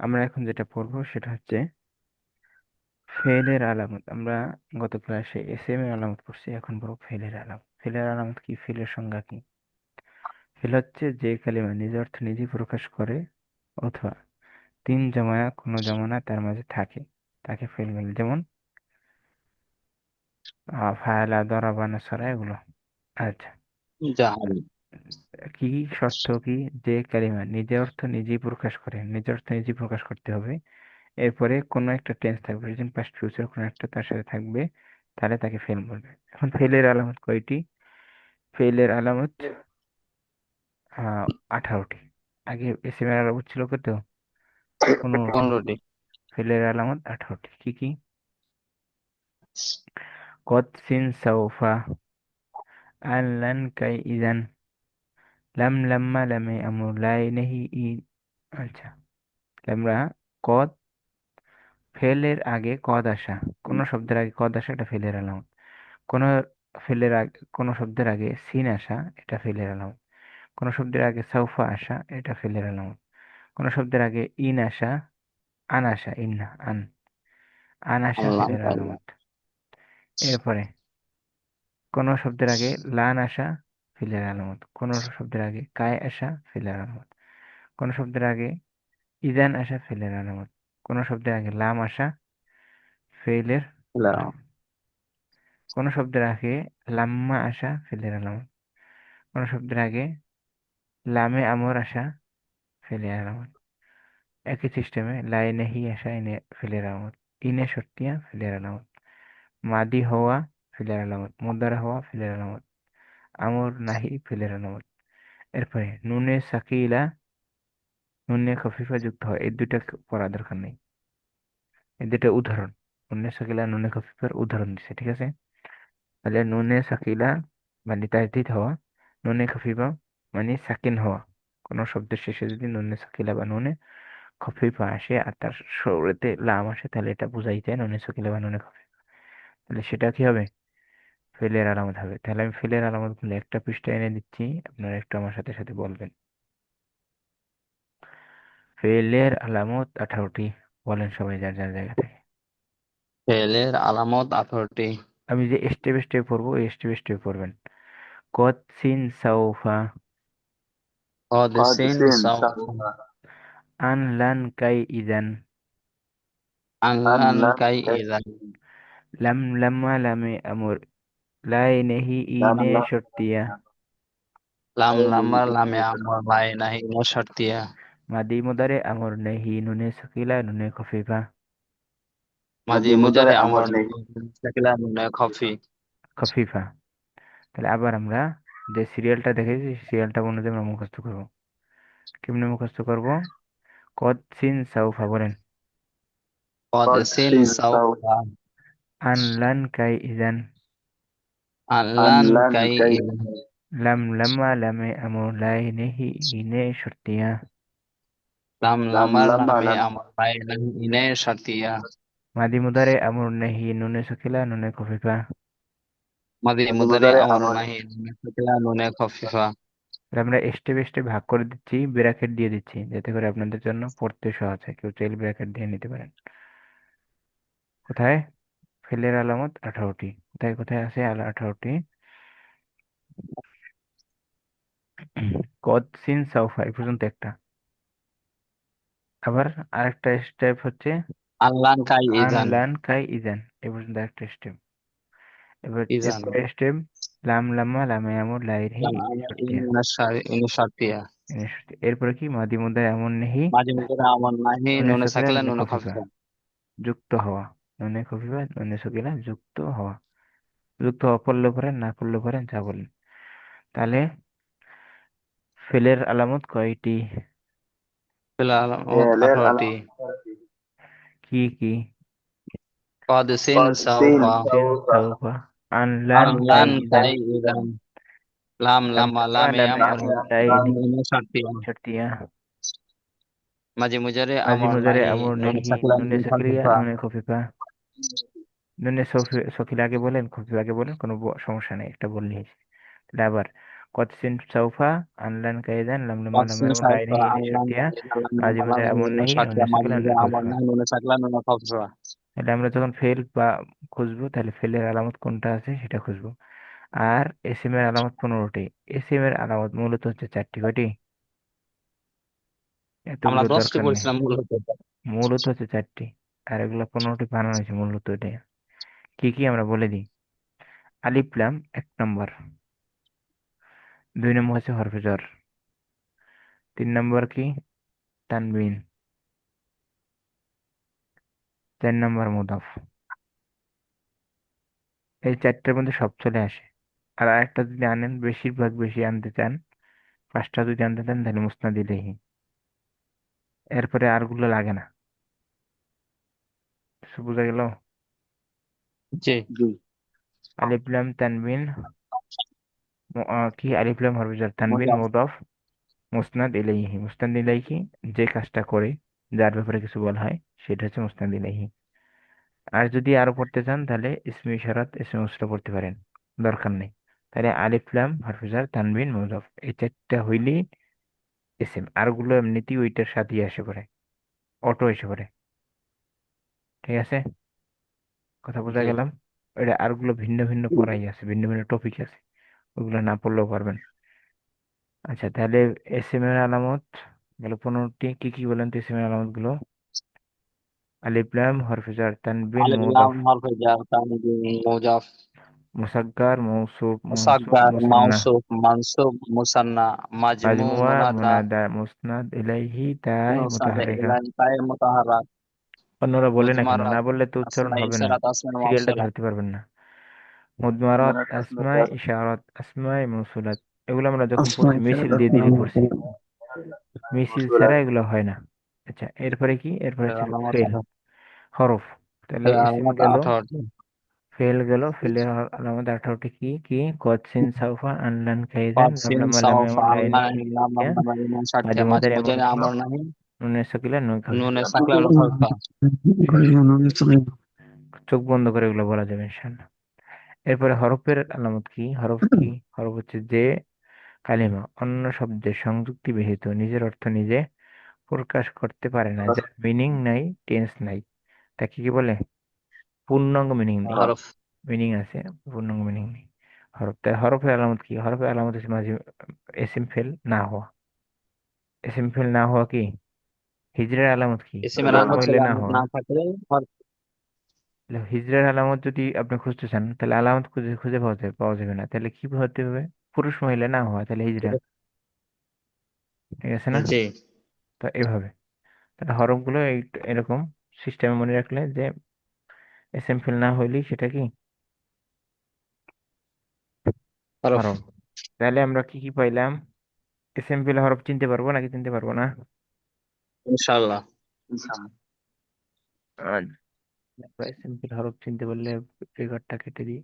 আমরা এখন যেটা পড়বো সেটা হচ্ছে ফেলের আলামত। আমরা গত ক্লাসে এসএম এর আলামত পড়ছি, এখন পড়বো ফেলের আলামত। ফেলের আলামত কি? ফেলের সংজ্ঞা কি? ফেল হচ্ছে যে কালিমা নিজ অর্থ নিজেই প্রকাশ করে অথবা তিন জমায়া কোনো জমানা তার মাঝে থাকে, তাকে ফেল বলে। যেমন ফায়লা, দরাবা, নাসারা, এগুলো। আচ্ছা, জাহাল। কি শর্ত কি? যে কালিমা নিজে অর্থ নিজেই প্রকাশ করে, নিজের অর্থ নিজেই প্রকাশ করতে হবে, এরপরে কোনো একটা টেন্স থাকবে, প্রেজেন্ট, পাস্ট, ফিউচার কোনো একটা তার সাথে থাকবে, তাহলে তাকে ফেল বলবে। এখন ফেলের আলামত কয়টি? ফেলের আলামত 18টি। আগে এসএম এর আলামত ছিল কত? 15টি। 15টি। ফেলের আলামত 18টি। কি কি? কদ, সিন, সাউফা, আন, লান, কাই, ইজান, লাম, লাম্মা, লামে, আমর, লাই, নেহি, ই। আচ্ছা, তাহলে আমরা কদ, ফেলের আগে কদ আসা, কোন শব্দের আগে কদ আসা, এটা ফেলের আলামত। কোন ফেলের আগে, কোন শব্দের আগে সিন আসা, এটা ফেলের আলামত। কোন শব্দের আগে সাউফা আসা, এটা ফেলের আলামত। কোন শব্দের আগে ইন আসা, আন আসা, ইন না, আন, আন আসা আল্লাহ ফেলের তাআলা। আলামত। এরপরে কোন শব্দের আগে লান আসা, ফেলের আলামত। কোন শব্দের আগে কায় আসা, ফেলের আলামত। কোন শব্দের আগে ইদান আসা, ফেলের আলামত। কোন শব্দের আগে লাম আসা, ফেলের আল্লাহ। আলামত। কোন শব্দের আগে লাম্মা আসা, ফেলের আলামত। কোন শব্দের আগে লামে আমর আসা, ফেলের আলামত। একই সিস্টেমে লাইনে হি আসা, ইনে ফেলের আলামত। ইনে শর্তিয়া, ফেলের আলামত। মাদি হওয়া, ফেলের আলামত। মুদারা হওয়া, ফেলের আলামত। আমর নাহি, ফেলের আলামত। এরপরে নুনে সাকিলা, নুনে খফিফা যুক্ত হয়, এই দুইটা পড়া দরকার নেই, এই দুইটা উদাহরণ। নুনে সাকিলা, নুনে খফিফার উদাহরণ দিচ্ছে, ঠিক আছে? তাহলে নুনে সাকিলা মানে তাজদিদ হওয়া, নুনে খফিফা মানে সাকিন হওয়া। কোনো শব্দের শেষে যদি নুনে সাকিলা বা নুনে খফিফা আসে আর তার শুরুতে লাম আসে, তাহলে এটা বোঝাই যায় নুনে সাকিলা বা নুনে খফিফা। তাহলে সেটা কি হবে? ফেলের আলামত হবে। তাহলে আমি ফেলের আলামত গুলো একটা পৃষ্ঠায় এনে দিচ্ছি, আপনারা একটু আমার সাথে সাথে বলবেন। ফেলের আলামত 18টি। বলেন সবাই যার যার জায়গা থেকে। ফেলের আলামত 18টি। আমি যে স্টেপ স্টেপ পড়বো, এই স্টেপ স্টেপ পড়বেন। কদ, সিন, সাউফা, قد قد سين سين سوف. سوف আন, লান, কাই, ইজান, أن علن لن كي إذا. লাম, লাম্মা, লামে, আমর, লাই, নেহি, لم ইনে لم শর্তিয়া, لم لمر لم يأمر لا نهي شرطية. মাদি মুদারে আমর, নেহি, নুনে সকিলা, নুনে খফিফা, ماضي ماضي مضارع مضارع أمر أمر نهي شكله من خفي. খফিফা। তাহলে আবার আমরা যে সিরিয়ালটা দেখেছি, সিরিয়ালটা অনুযায়ী আমরা মুখস্থ করবো। কেমনে মুখস্থ করবো? কদ, সিন, সাউফা, বলেন। قد قد سين سين سوف. سوف আন, লান, কাই, ইজান, أن علن لن كي كي إذا. লাম, লাম্মা, লামে, আমর, লাই, নেহি, ইনে শর্তিয়া, لم لم لمر لم لم لم يأمر لا نهي شرطية. মাদি মুদারে আমর, নেহি, নুনে সকিলা, নুনে খফিফা। ماضي ماضي مضارع مضارع أمر أمر نهي شكله من خفيفة. তাহলে আমরা স্টেপ স্টেপ ভাগ করে দিচ্ছি, ব্র্যাকেট দিয়ে দিচ্ছি, যাতে করে আপনাদের জন্য পড়তে সহজ হয়। কেউ চাইলে ব্র্যাকেট দিয়ে নিতে পারেন। কোথায়? ফেলের আলামত 18টি। কোথায় কোথায় আছে 18টি? কদ, সিন, সাউফা, এই পর্যন্ত একটা। আবার আরেকটা স্টেপ হচ্ছে علن كي আন, إذا. লান, কাই, ইজান, এই পর্যন্ত একটা স্টেপ। এবার إذا এরপরে স্টেপ লাম, লাম্মা, লামে, আমর, লাই, রেহি, لا ইনে শর্তিয়া, إن شرطية. ইনে শর্তিয়া। এরপরে কি? মাদি মুদারে এমন, নেহি, ماضي مضارع أمر نهي নুনে نون সকিলা, ساكنة নুনে نون খফিফা, خفيفة. যুক্ত হওয়া। নুনে খফিফা, নুনে সকিলা, যুক্ত হওয়া। যুক্ত হওয়া পড়লে পড়েন, না পড়লে পড়েন, যা বলেন। তাহলে ফেলের আলামত কয়টি? في العلامات فعل 18. الأمر কি কি? قد سين قد سوف. سين সিন, سوف সাউফা, আন, লান, কাই, علن ইজান, كي إذا. لام লাম, لما লাম্মা, لام লামে, يأمر আমর, লাই, لم রেহি, نون شرطية. শর্তিয়া, ماضي مضارع মাঝি أمر মুদারে نهي আমর, نون নেহি, ساكنة নুনে نون সকিলিয়া, خفيفة. নুনে খফিফা। নুনে সকিলা আগে বলেন, খফিফা আগে বলেন, কোনো সমস্যা নেই, একটা বললেই হয়েছে। তাহলে আবার কতসিন সৌফা আনলান কাইদান লাম লাম লাম Vaksin লাই syaifa নাহি ইনি Allah শর্তিয়া malam মাঝে malam মধ্যে এমন nuna নাহি syatya অন্য সকলে maju অন্য de amar খফা। nahi nuna sakla nuna khafsa. তাহলে আমরা যখন ফেল বা খুঁজবো তাহলে ফেলের আলামত কোনটা আছে সেটা খুঁজবো। আর এসএম এর আলামত 15টি। এসএম এর আলামত মূলত হচ্ছে 4টি। কয়টি? আমরা এতগুলো 10টি দরকার নেই। পড়ছিলাম মূলত। মূলত হচ্ছে 4টি। আর এগুলো 15টি বানানো হয়েছে মূলত এটা। কি কি আমরা বলে দিই। আলিফ লাম 1 নম্বর। 2 নম্বর হচ্ছে হরফে জ্বর। 3 নম্বর কি? তানবিন। 4 নম্বর মুদাফ। এই 4টার মধ্যে সব চলে আসে। আর আরেকটা যদি আনেন, বেশিরভাগ বেশি আনতে চান, 5টা যদি আনতে চান তাহলে মুসনাদ ইলাইহি। এরপরে আরগুলো লাগে না। কিছু বোঝা গেল? জি আলিফ লাম তানবিন, কি আলিফ লাম হরফে জ্বর তানবিন মুজাফ মুদাফ মুসনাদ ইলাইহি। মুসনাদ ইলাইহি যে কাজটা করে, যার ব্যাপারে কিছু বলা হয়, সেটা হচ্ছে মুসনাদ ইলাইহি। আর যদি আরো পড়তে চান তাহলে ইসমে ইশারাত ইসমে মুসলা পড়তে পারেন, দরকার নেই। তাহলে আলিফ লাম হরফে জ্বর তানবিন মুদাফ এই 4টা হইলেই এসএম। আরগুলো এমনিতেই ওইটার সাথেই এসে পড়ে, অটো এসে পড়ে। ঠিক আছে? কথা বোঝা জি গেলাম? এটা আরগুলো ভিন্ন ভিন্ন পড়াই আছে, ভিন্ন ভিন্ন টপিক আছে, ওগুলো না পড়লেও পারবেন। আচ্ছা, তাহলে এসএম এর আলামত গেল 15টি। কি কি বলেন তো এসএম এর আলামত গুলো? আলিফ লাম হরফে জার তানবিন alif lam মুদাফ harf jar tanwin mujaf মুসাগগার মৌসুফ মনসুব musaghar মুসান্না mausuf mansub musanna majmu মাজমুয়া munada মুনাদা Musnad ইলাইহি তাই musnad মুতাহারিকা। ilan tay mutaharrak অন্যরা বলে না কেন? mudmarat না বললে তো উচ্চারণ asma হবে না, isyarat asma সিরিয়ালটা mausulat ধরতে পারবেন না। মুদমারাত আসমাই ইশারাত আসমাই মৌসুলাত, এগুলো আমরা যখন পড়ছি মিছিল দিয়ে দিয়ে পড়ছি, মিছিল ছাড়া এগুলো হয় না। আচ্ছা, এরপরে কি? এরপরে হচ্ছে alamat ফেল, হরফ। তাহলে ইসিম alamat গেল, 18 ফেল গেল। ফেলের আলামত 18টি। কি কি? কদ সিন সাউফা আনলান কাইদান qasin লামলাম sawfa লামিয়াম লাইনাই allah lam ইয়া lam lam মাঝে satya মধ্যে majmu এমন jani নাহি amar nahi নুনে সাকিলা নুন খাফি। nune sakla nu khalfa ঠিক আছে? চোখ বন্ধ করে এগুলো বলা যাবে ইনশাআল্লাহ। এরপরে হরফের আলামত কি? হরফ কি? হরফ হচ্ছে যে কালিমা অন্য শব্দের সংযুক্তি ব্যতীত নিজের অর্থ নিজে প্রকাশ করতে পারে না, যার মিনিং নাই, টেন্স নাই, তাকে কি বলে? পূর্ণাঙ্গ মিনিং নেই। harf মিনিং আছে, পূর্ণাঙ্গ মিনিং নেই। হরফ। তাই হরফের আলামত কি? হরফের আলামত হচ্ছে মাঝে এসিম ফেল না হওয়া। এসিম ফেল না হওয়া কি? হিজরের আলামত কি? isim পুরুষ alamat মহিলা ছিল না হওয়া। না থাকলে harf তাহলে হিজরের আলামত যদি আপনি খুঁজতে চান তাহলে আলামত খুঁজে খুঁজে পাওয়া যাবে না, তাহলে কি হতে হবে? পুরুষ মহিলা না হওয়া, তাহলে হিজরা। ঠিক আছে না? জি তো এভাবে তাহলে হরফগুলো এরকম সিস্টেমে মনে রাখলে যে এসএম ফিল না হইলেই সেটা কি? harf হরফ। তাহলে আমরা কি কি পাইলাম? এসএম ফিল হরফ চিনতে পারবো নাকি চিনতে পারবো না? ইনশাআল্লাহ এসএম ফিল হরফ চিনতে পারলে রেকর্ডটা কেটে দিই।